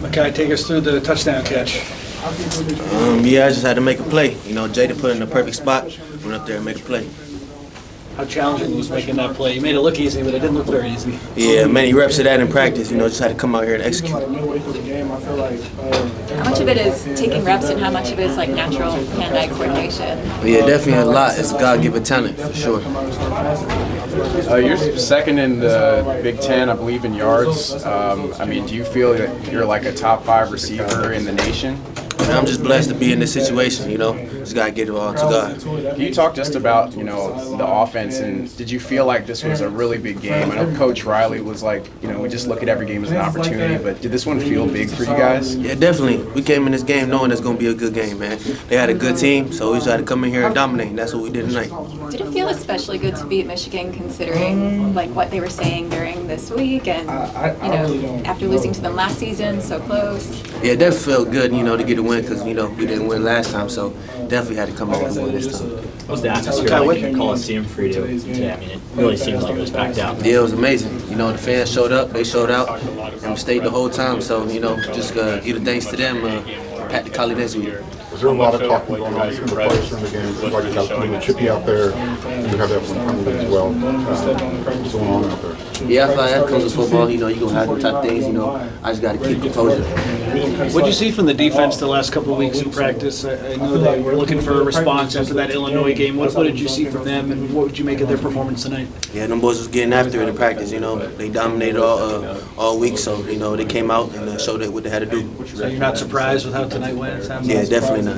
Makai, take us through the touchdown catch. Yeah, I just had to make a play. You know, Jada put it in the perfect spot, went up there and make a play. How challenging was making that play? You made it look easy, but it didn't look very easy. Yeah, many reps of that in practice. You know, just had to come out here and execute. How much of it is taking reps and how much of it is like natural hand-eye coordination? Yeah, definitely a lot. It's a God-given talent, for sure. You're second in the Big Ten, I believe, in yards. I mean, do you feel that you're like a top 5 receiver in the nation? And I'm just blessed to be in this situation, you know. Just got to get it all to God. Can you talk just about, you know, the offense, and did you feel like this was a really big game? I know Coach Riley was like, you know, we just look at every game as an opportunity, but did this one feel big for you guys? Yeah, definitely. We came in this game knowing it's going to be a good game, man. They had a good team, so we just had to come in here and dominate, and that's what we did tonight. Did it feel especially good to beat Michigan considering like what they were saying during this week and, you know, after losing to them last season, so close? Yeah, that felt good, you know, to get a win because, you know, we didn't win last time, so definitely had to come out and win this time. What was the atmosphere like in the Coliseum for you today? I mean, it really seems like it was packed out. Yeah, it was amazing. You know, the fans showed up, they showed out, and we stayed the whole time. So, you know, just give the thanks to them. Pack the Coli next week. Was there a lot of talking going on from the players from the game? Like you got Chippy out there, you have that one coming as well. What's going on out there? Yeah, I feel like that comes with football. You know, you're going to have them type of things. You know, I just got to keep composure. What did you see from the defense the last couple of weeks in practice? I know they were looking for a response after that Illinois game. What did you see from them, and what would you make of their performance tonight? Yeah, them boys was getting after it in practice. You know, they dominated all week, so, you know, they came out and showed what they had to do. So you're not surprised with how tonight went? It sounds Yeah, definitely not.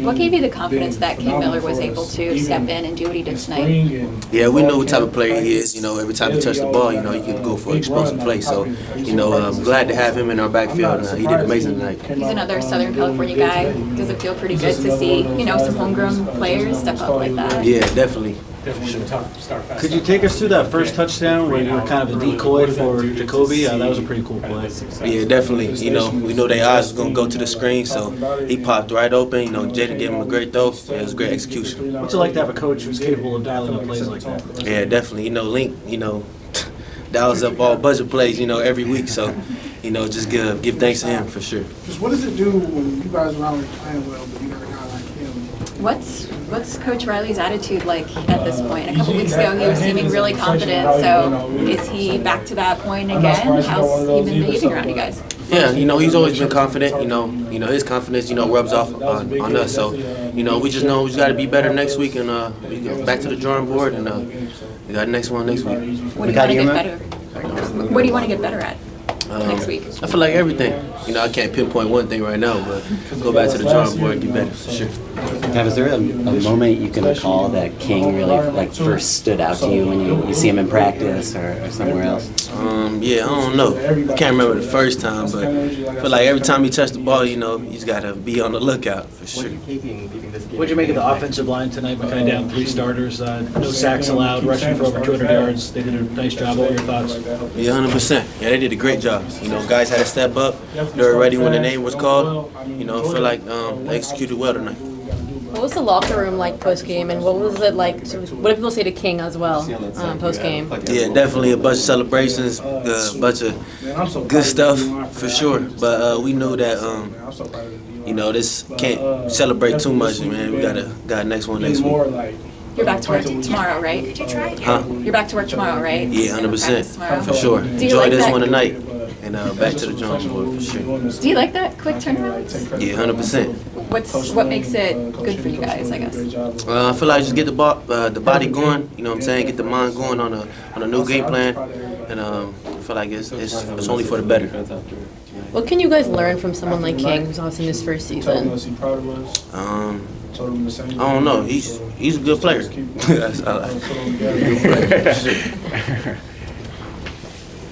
What gave you the confidence that King Miller was able to step in and do what he did tonight? Yeah, we know what type of player he is. You know, every time he touched the ball, you know, he can go for an explosive play. So, you know, I'm glad to have him in our backfield. He did amazing tonight. He's another Southern California guy. Does it feel pretty good to see, you know, some homegrown players step up like that? Yeah, definitely. Could you take us through that first touchdown where you were kind of a decoy for Jacoby? That was a pretty cool play. Yeah, definitely. You know, we know their eyes was going to go to the screen, so he popped right open. You know, Jada gave him a great throw. It was great execution. What's it like to have a coach who's capable of dialing up plays like that? Yeah, definitely. You know, Link, you know, dials up all budget plays, you know, every week. So, you know, just give thanks to him for sure. Just what does it do when you guys are out playing well, but you got a guy like him? What's Coach Riley's attitude like at this point? A couple weeks ago, he was seeming really confident. So is he back to that point again? How's he been behaving around you guys? Yeah, you know, he's always been confident. You know, his confidence, you know, rubs off on us. So, you know, we just know we got to be better next week, and we go back to the drawing board, and we got the next one next week. What do you want to get better? What do you want to get better at next week? I feel like everything. You know, I can't pinpoint one thing right now, but go back to the drawing board and get better for sure. Is there a moment you can recall that King really like first stood out to you when you see him in practice or somewhere else? Yeah, I don't know. I can't remember the first time, but I feel like every time he touched the ball, you know, he's got to be on the lookout for sure. What did you make of the offensive line tonight? Makai down 3 starters, no sacks allowed, rushing for over 200 yards. They did a nice job. What were your thoughts? Yeah, 100%. Yeah, they did a great job. You know, guys had to step up. They were ready when the name was called. You know, I feel like they executed well tonight. What was the locker room like post-game, and what was it like? What did people say to King as well post-game? Yeah, definitely a bunch of celebrations, a bunch of good stuff for sure. But we knew that, you know, this can't celebrate too much, man. We got next one next week. You're back to work tomorrow, right? Huh? You're back to work tomorrow, right? Yeah, 100%, for sure. Enjoy like this that? one tonight, and back to the drawing board for sure. Do you like that quick turnaround? Yeah, 100%. What makes it good for you guys, I guess? I feel like just get the body going. You know what I'm saying? Get the mind going on a new game plan, and I feel like it's only for the better. What can you guys learn from someone like King, who's obviously in his first season? I don't know. He's a good player.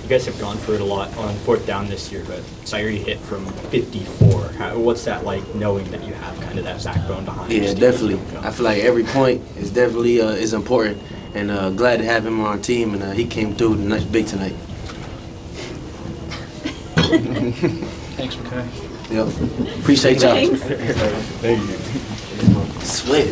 You guys have gone for it a lot on 4th down this year, but Sayuri hit from 54. What's that like, knowing that you have kind of that backbone behind you? Yeah, definitely. I feel like every point is definitely is important, and glad to have him on our team, and he came through big tonight. Thanks, Makai. Yep. Appreciate y'all. Thanks. Thank you. Sweat.